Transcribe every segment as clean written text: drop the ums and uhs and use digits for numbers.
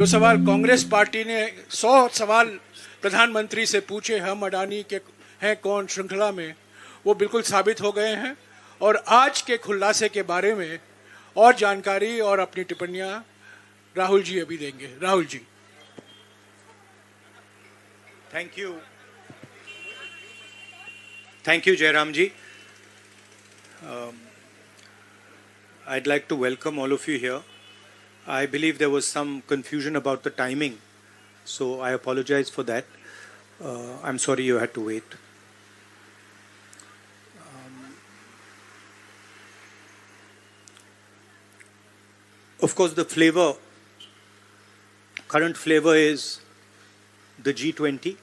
जो सवाल कांग्रेस पार्टी ने 100 सवाल प्रधानमंत्री से पूछे हम अडानी के हैं कौन श्रृंखला में, वो बिल्कुल साबित हो गए हैं। और आज के खुलासे के बारे में और जानकारी और अपनी टिप्पणियां राहुल जी अभी देंगे। Rahul ji. Thank you. Thank you, Jairam ji. I'd like to welcome all of you here. I believe there was some confusion about the timing, so I apologize for that. I'm sorry you had to wait. Of course, the current flavor is the G20,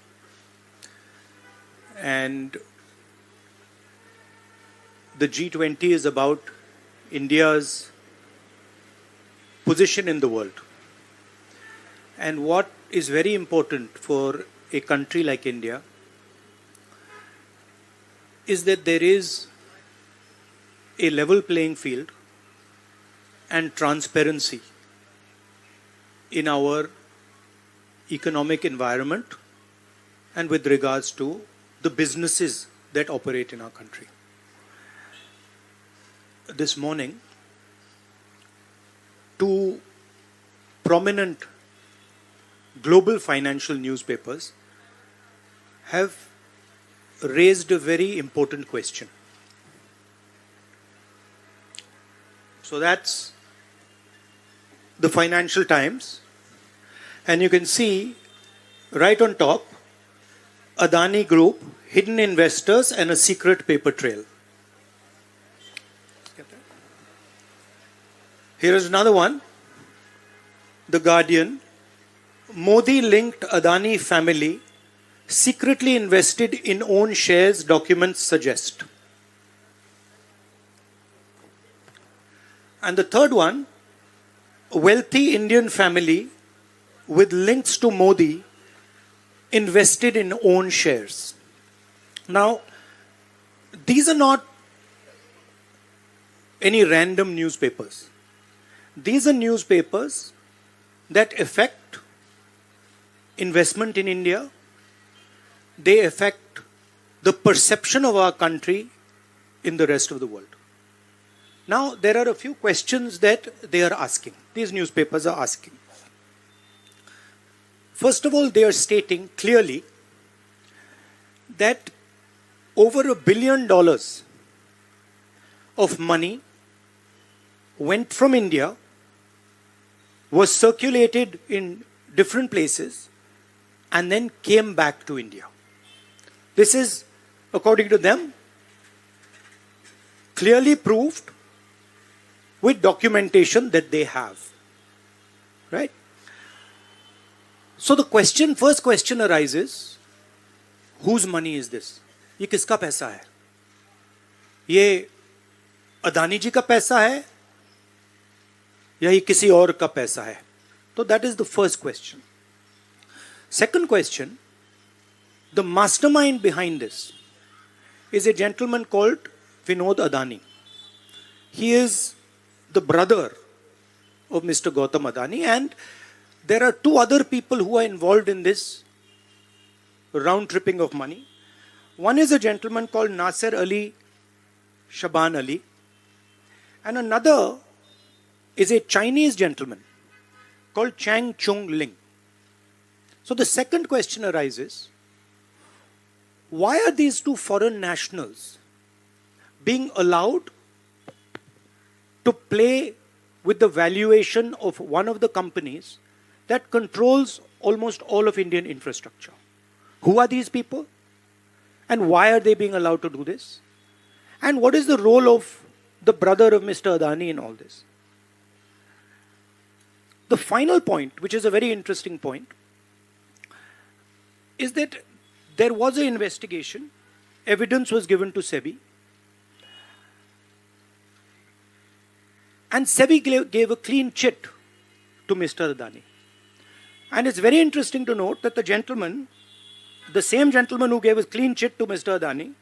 and the G20 is about India's position in the world. And what is very important for a country like India is that there is a level playing field and transparency in our economic environment and with regards to the businesses that operate in our country. This morning, two prominent global financial newspapers have raised a very important question. So that's the Financial Times, and you can see right on top, Adani Group, hidden investors and a secret paper trail. Here is another one, The Guardian. Modi-linked Adani family secretly invested in own shares, documents suggest. And the third one, a wealthy Indian family with links to Modi invested in own shares. Now, these are not any random newspapers. These are newspapers that affect investment in India. They affect the perception of our country in the rest of the world. Now, there are a few questions that they are asking. These newspapers are asking. First of all, they are stating clearly that over $1 billion of money went from India, was circulated in different places, and then came back to India. This is, according to them, clearly proved with documentation that they have. Right? So the first question arises, whose money is this? ये किसका पैसा है? ये अदानी जी का पैसा है या ये किसी और का पैसा है? So that is the first question. Second question, the mastermind behind this is a gentleman called Vinod Adani. He is the brother of Mr. Gautam Adani, and there are two other people who are involved in this round tripping of money. One is a gentleman called Nasser Ali Shaban Ali, and another is a Chinese gentleman called Chang Chung Ling. So the second question arises, why are these two foreign nationals being allowed to play with the valuation of one of the companies that controls almost all of Indian infrastructure? Who are these people? And why are they being allowed to do this? And what is the role of the brother of Mr. Adani in all this? The final point, which is a very interesting point, is that there was an investigation, evidence was given to SEBI, and SEBI gave a clean chit to Mr. Adani. And it's very interesting to note that the same gentleman who gave a clean chit to Mr. Adani,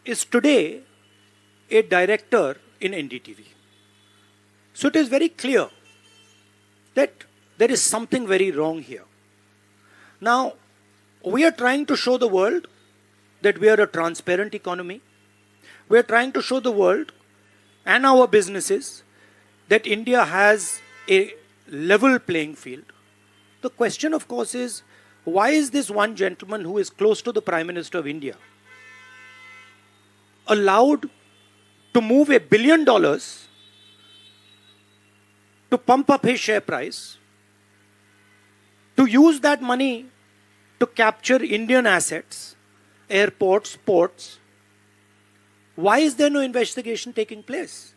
is today a director in NDTV. So it is very clear that there is something very wrong here. Now, we are trying to show the world that we are a transparent economy. We are trying to show the world and our businesses that India has a level playing field. The question, of course, is why is this one gentleman who is close to the Prime Minister of India allowed to move $1 billion to pump up his share price, to use that money to capture Indian assets, airports, ports? Why is there no investigation taking place?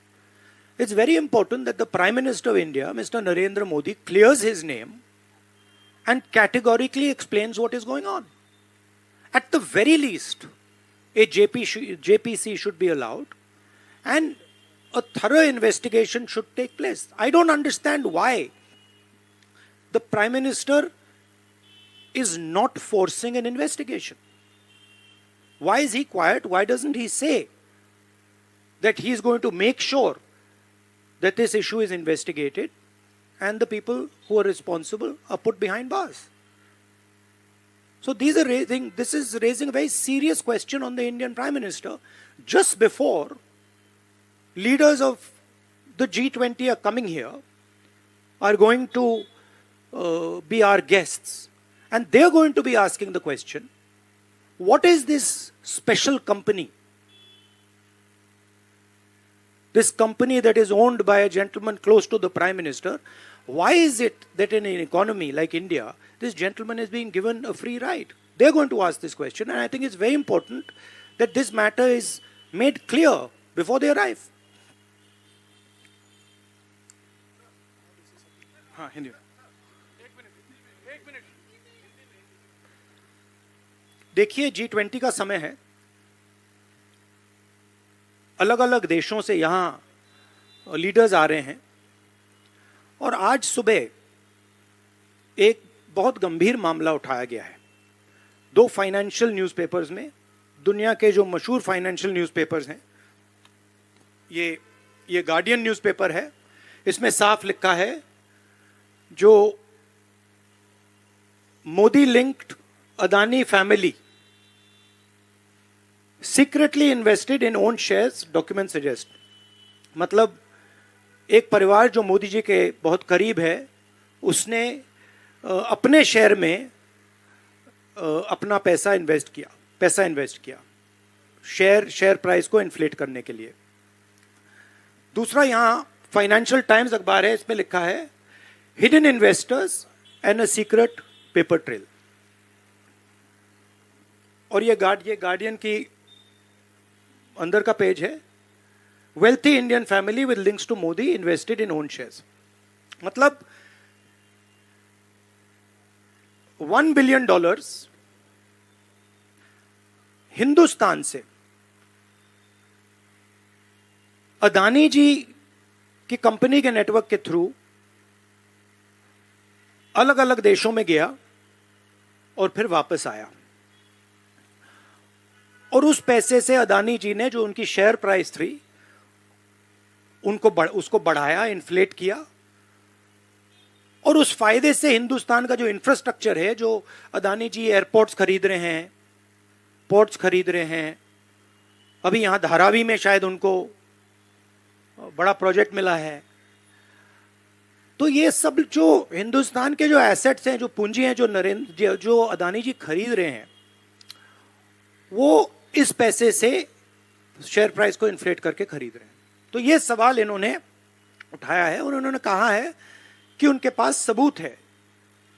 It's very important that the Prime Minister of India, Mr. Narendra Modi, clears his name and categorically explains what is going on. At the very least, a JPC should be allowed and a thorough investigation should take place. I don't understand why the Prime Minister is not forcing an investigation. Why is he quiet? Why doesn't he say that he is going to make sure that this issue is investigated and the people who are responsible are put behind bars? So this is raising a very serious question on the Indian Prime Minister just before leaders of the G20 are coming here, are going to be our guests, and they're going to be asking the question, what is this special company? This company that is owned by a gentleman close to the Prime Minister, why is it that in an economy like India, this gentleman is being given a free ride? They're going to ask this question, and I think it's very important that this matter is made clear before they arrive. हाँ, हिंदी में। देखिए, G20 का समय है, अलग अलग देशों से यहाँ लीडर्स आ रहे हैं, और आज सुबह एक बहुत गंभीर मामला उठाया गया है। 2 फाइनेंशियल न्यूज़पेपर्स में, दुनिया के जो मशहूर फाइनेंशियल न्यूज़पेपर्स हैं, ये गार्डियन न्यूज़पेपर है, इसमें साफ लिखा है जो Modi linked Adani family secretly invested in own shares, document suggest. मतलब एक परिवार जो मोदी जी के बहुत करीब है, उसने अपने शेयर में अपना पैसा इन्वेस्ट किया शेयर प्राइस को इन्फ्लेट करने के लिए। दूसरा, यहाँ फाइनेंशियल टाइम्स अखबार है, इसमें लिखा है hidden investors and a secret paper trail. और ये गार्डियन की अंदर का पेज है, wealthy Indian family with links to Modi invested in own shares. मतलब $1 बिलियन हिंदुस्तान से अदानी जी की कंपनी के नेटवर्क के थ्रू अलग अलग देशों में गया और फिर वापस आया, और उस पैसे से अदानी जी ने जो उनकी शेयर प्राइस थी उसको बढ़ाया, इन्फ्लेट किया, और उस फायदे से हिंदुस्तान का जो इंफ्रास्ट्रक्चर है, जो अदानी जी एयरपोर्ट्स खरीद रहे हैं, पोर्ट्स खरीद रहे हैं, अभी यहाँ धारावी में शायद उनको बड़ा प्रोजेक्ट मिला है, तो ये सब जो हिंदुस्तान के जो एसेट्स हैं, जो पूंजी हैं, जो अदानी जी खरीद रहे हैं, वो इस पैसे से शेयर प्राइस को इन्फ्लेट करके खरीद रहे हैं। तो ये सवाल इन्होंने उठाया है और उन्होंने कहा है कि उनके पास सबूत है,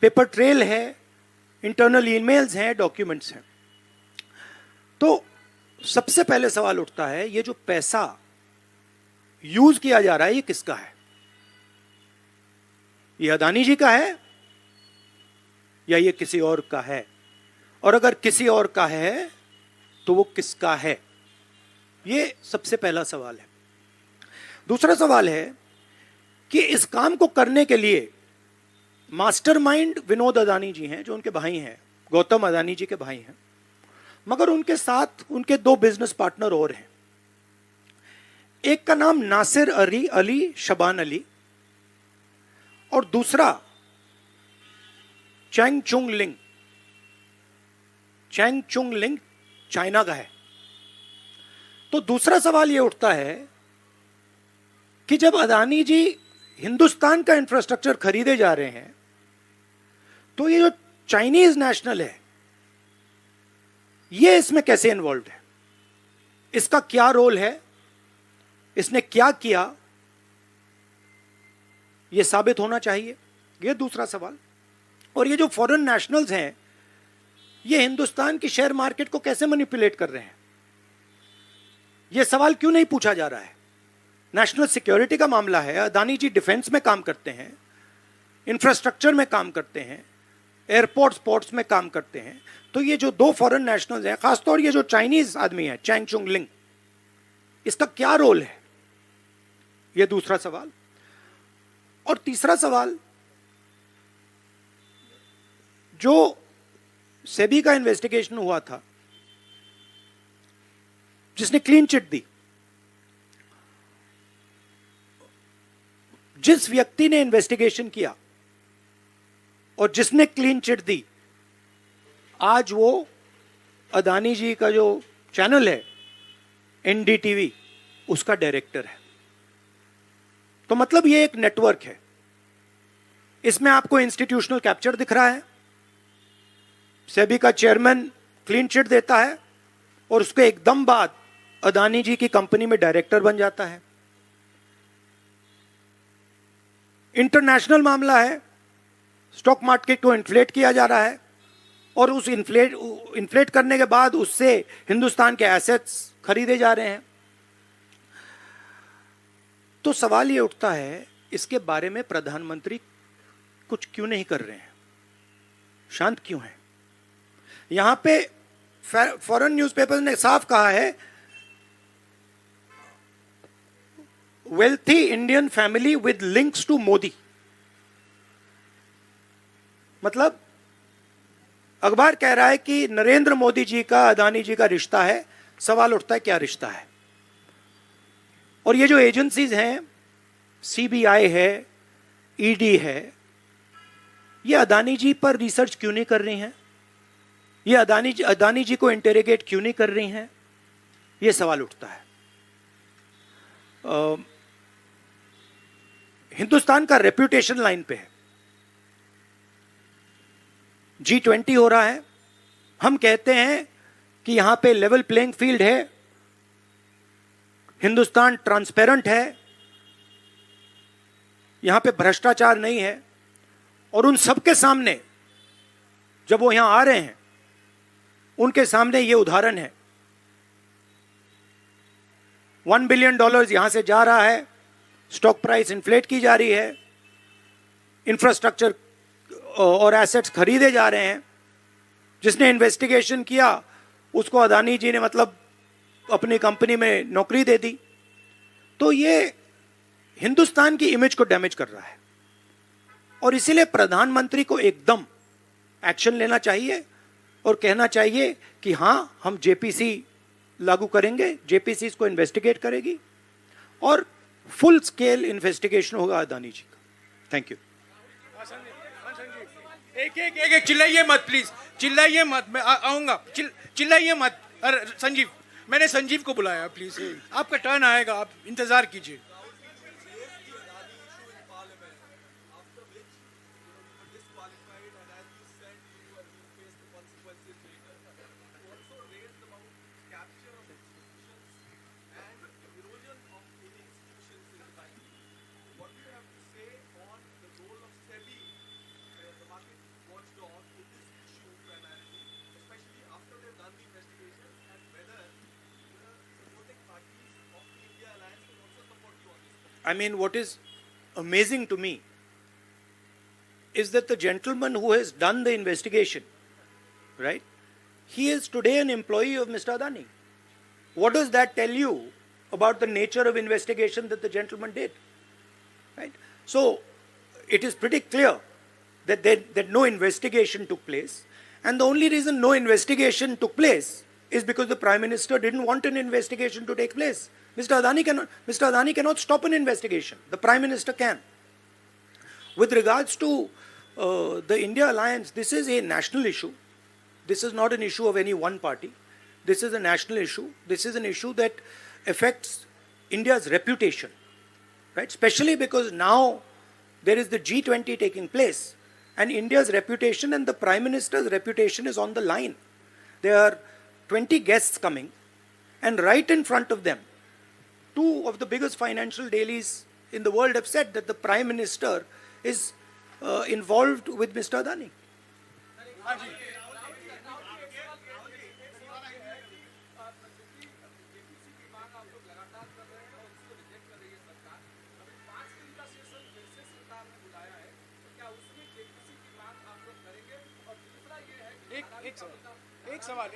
पेपर ट्रेल है, इंटरनल ईमेल्स हैं, डॉक्यूमेंट्स हैं। तो सबसे पहले सवाल उठता है, ये जो पैसा यूज किया जा रहा है, ये किसका है? ये अदानी जी का है या ये किसी और का है? और अगर किसी और का है तो वो किसका है? ये सबसे पहला सवाल है। दूसरा सवाल है कि इस काम को करने के लिए मास्टरमाइंड विनोद अदानी जी हैं, जो उनके भाई हैं, गौतम अदानी जी के भाई हैं, मगर उनके साथ उनके 2 बिजनेस पार्टनर और हैं। एक का नाम नासिर अली शबान अली, और दूसरा चैंग चुंग लिंग, चैंग चुंग लिंग चाइना का है। तो दूसरा सवाल यह उठता है कि जब अदानी जी हिंदुस्तान का इंफ्रास्ट्रक्चर खरीदे जा रहे हैं, तो ये जो चाइनीज नेशनल है, ये इसमें कैसे इन्वॉल्व है, इसका क्या रोल है, इसने क्या किया, यह साबित होना चाहिए। यह दूसरा सवाल। और ये जो फॉरेन नेशनल्स हैं, ये हिंदुस्तान की शेयर मार्केट को कैसे मैनिपुलेट कर रहे हैं, यह सवाल क्यों नहीं पूछा जा रहा है? नेशनल सिक्योरिटी का मामला है। अदानी जी डिफेंस में काम करते हैं, इंफ्रास्ट्रक्चर में काम करते हैं, एयरपोर्ट्स पोर्ट्स में काम करते हैं। तो ये जो दो फॉरेन नेशनल्स हैं, खासतौर ये जो चाइनीज आदमी है चैंग चुंग लिंग, इसका क्या रोल है, यह दूसरा सवाल। और तीसरा सवाल, जो सेबी का इन्वेस्टिगेशन हुआ था, जिसने क्लीन चिट दी, जिस व्यक्ति ने इन्वेस्टिगेशन किया और जिसने क्लीन चिट दी, आज वो अदानी जी का जो चैनल है एनडीटीवी, उसका डायरेक्टर है। तो मतलब ये एक नेटवर्क है। इसमें आपको इंस्टीट्यूशनल कैप्चर दिख रहा है। सेबी का चेयरमैन क्लीन चिट देता है और उसके एकदम बाद अदानी जी की कंपनी में डायरेक्टर बन जाता है। इंटरनेशनल मामला है, स्टॉक मार्केट को इन्फ्लेट किया जा रहा है और उस इन्फ्लेट करने के बाद उससे हिंदुस्तान के एसेट्स खरीदे जा रहे हैं। तो सवाल ये उठता है, इसके बारे में प्रधानमंत्री कुछ क्यों नहीं कर रहे हैं, शांत क्यों हैं? यहां पे फॉरेन न्यूज़पेपर ने साफ कहा है, wealthy Indian family with links to Modi. मतलब अखबार कह रहा है कि नरेंद्र मोदी जी का अदानी जी का रिश्ता है। सवाल उठता है क्या रिश्ता है? और ये जो एजेंसीज हैं, सीबीआई है, ईडी है, ये अदानी जी पर रिसर्च क्यों नहीं कर रही हैं? ये अदानी जी को इंटेरोगेट क्यों नहीं कर रही हैं? ये सवाल उठता है। हिंदुस्तान का रेप्यूटेशन लाइन पे है। G20 हो रहा है, हम कहते हैं कि यहां पे लेवल प्लेइंग फील्ड है, हिंदुस्तान ट्रांसपेरेंट है, यहां पे भ्रष्टाचार नहीं है। और उन सबके सामने जब वो यहां आ रहे हैं, उनके सामने ये उदाहरण है। $1 बिलियन यहां से जा रहा है, स्टॉक प्राइस इन्फ्लेट की जा रही है, इंफ्रास्ट्रक्चर और एसेट्स खरीदे जा रहे हैं। जिसने इन्वेस्टिगेशन किया उसको अदानी जी ने मतलब अपनी कंपनी में नौकरी दे दी। तो ये हिंदुस्तान की इमेज को डैमेज कर रहा है और इसीलिए प्रधानमंत्री को एकदम एक्शन लेना चाहिए और कहना चाहिए कि हां, हम जेपीसी लागू करेंगे, जेपीसी इसको इन्वेस्टिगेट करेगी और फुल स्केल इन्वेस्टिगेशन होगा अदानी जी का। Thank you. एक चिल्लाइए मत प्लीज, चिल्लाइए मत, मैं आऊंगा। चिल्लाइए मत। अरे संजीव, मैंने संजीव को बुलाया, प्लीज आपका टर्न आएगा, आप इंतजार कीजिए। I mean, what is amazing to me is that the gentleman who has done the investigation, right, he is today an employee of Mr. Adani. What does that tell you about the nature of investigation that the gentleman did? Right? So, it is pretty clear that no investigation took place, and the only reason no investigation took place is because the Prime Minister didn't want an investigation to take place. Mr. Adani cannot stop an investigation. The Prime Minister can. with regards to the India alliance, this is a national issue. This is not an issue of any one party. This is a national issue. This is an issue that affects India's reputation, right? Especially because now there is the G20 taking place, and India's reputation and the Prime Minister's reputation is on the line. There are 20 guests coming, and right in front of them, two of the biggest financial dailies in the world have said that the Prime Minister is involved with Mr. Adani. एक सवाल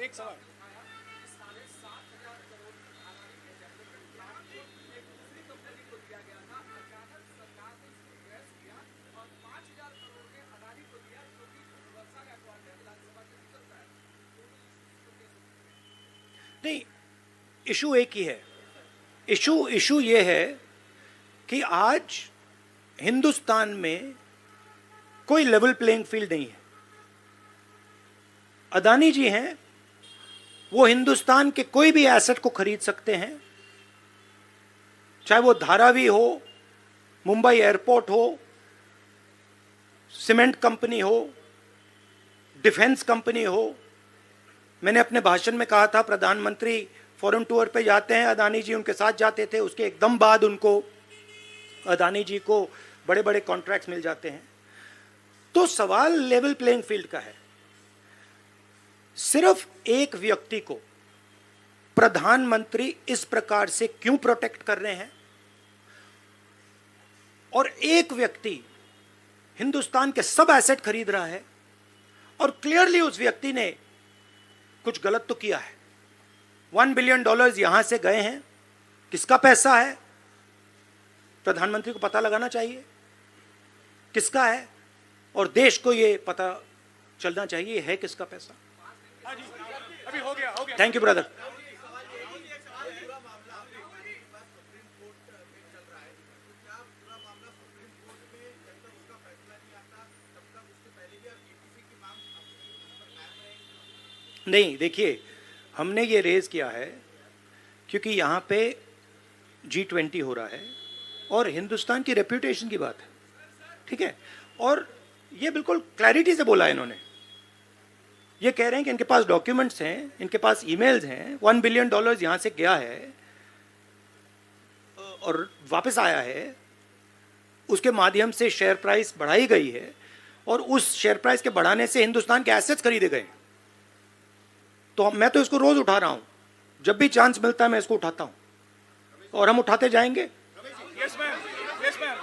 नहीं, issue एक ही है। Issue ये है कि आज हिंदुस्तान में कोई लेवल प्लेइंग फील्ड नहीं है। अदानी जी हैं, वो हिंदुस्तान के कोई भी एसेट को खरीद सकते हैं, चाहे वो धारावी हो, मुंबई एयरपोर्ट हो, सीमेंट कंपनी हो, डिफेंस कंपनी हो। मैंने अपने भाषण में कहा था प्रधानमंत्री फॉरेन टूर पे जाते हैं, अदानी जी उनके साथ जाते थे, उसके एकदम बाद उनको अदानी जी को बड़े बड़े कॉन्ट्रैक्ट्स मिल जाते हैं। तो सवाल लेवल प्लेइंग फील्ड का है। सिर्फ एक व्यक्ति को प्रधानमंत्री इस प्रकार से क्यों प्रोटेक्ट कर रहे हैं, और एक व्यक्ति हिंदुस्तान के सब एसेट खरीद रहा है, और क्लियरली उस व्यक्ति ने कुछ गलत तो किया है। $1 बिलियन यहां से गए हैं, किसका पैसा है? प्रधानमंत्री को पता लगाना चाहिए किसका है, और देश को यह पता चलना चाहिए है किसका पैसा। अभी हो गया। Thank you brother. नहीं, देखिए, हमने ये रेज किया है क्योंकि यहाँ पे G20 हो रहा है और हिंदुस्तान की रेप्यूटेशन की बात है, ठीक है। और ये बिल्कुल क्लैरिटी से बोला है इन्होंने। ये कह रहे हैं कि इनके पास डॉक्यूमेंट्स हैं, इनके पास ईमेल्स हैं, $1 बिलियन यहाँ से गया है और वापस आया है, उसके माध्यम से शेयर प्राइस बढ़ाई गई है, और उस शेयर प्राइस के बढ़ाने से हिंदुस्तान के एसेट्स खरीदे गए। तो मैं तो इसको रोज उठा रहा हूं, जब भी चांस मिलता है मैं इसको उठाता हूं, और हम उठाते जाएंगे। Yes ma'am, yes ma'am,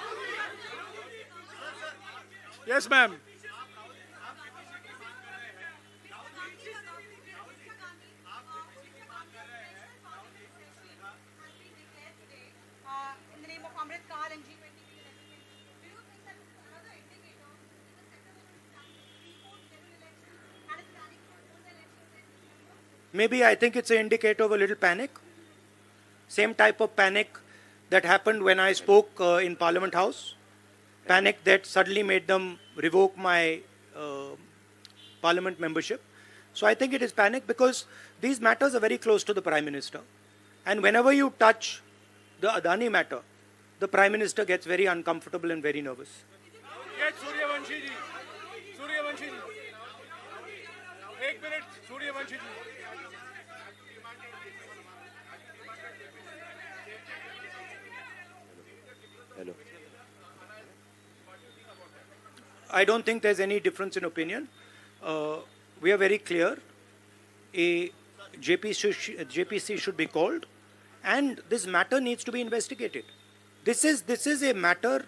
yes ma'am. Maybe I think it's an indicator of a little panic. Same type of panic that happened when I spoke in Parliament House. Panic that suddenly made them revoke my Parliament membership. So I think it is panic because these matters are very close to the Prime Minister. And whenever you touch the Adani matter, the Prime Minister gets very uncomfortable and very nervous. Yes, Suryavanshi ji. Suryavanshi ji. 1 minute, Suryavanshi ji. Hello. I don't think there's any difference in opinion. We are very clear. A JPC should be called, and this matter needs to be investigated. This is a matter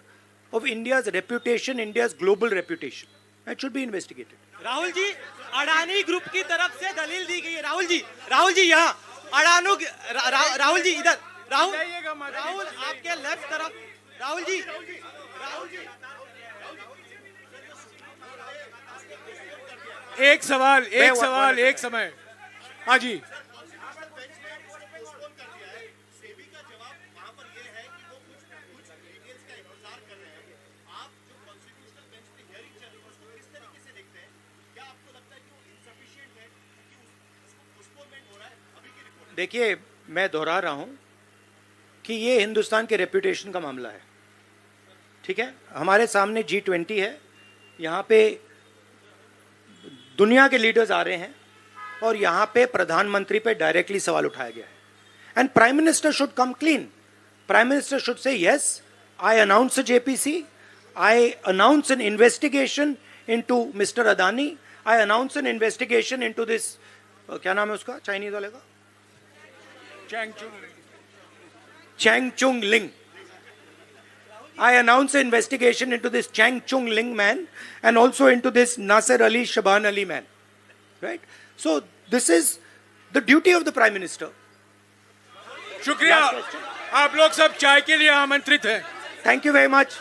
of India's reputation, India's global reputation. It should be investigated. Rahul ji, Adani group की तरफ से दलील दी गई है। राहुल जी यहाँ राहुल जी इधर, राहुल आपके left तरफ, राहुल जी एक सवाल एक समय। हाँ जी, देखिए, मैं दोहरा रहा हूं कि ये हिंदुस्तान के रेपुटेशन का मामला है, ठीक है। हमारे सामने G20 है, यहाँ पे दुनिया के लीडर्स आ रहे हैं और यहाँ पे प्रधानमंत्री पे डायरेक्टली सवाल उठाया गया है। And prime minister should come clean. Prime minister should say yes, I announce JPC, I announce an investigation into Mr. Adani, I announce an investigation into this क्या नाम है उसका चाइनीज वाले का, चैंग चुंग लिंग. I announce an investigation into this Chang Chung Ling man and also into this Nasser Ali Shaban Ali man. Right? So this is the duty of the Prime Minister. शुक्रिया, आप लोग सब चाय के लिए आमंत्रित हैं. Thank you very much.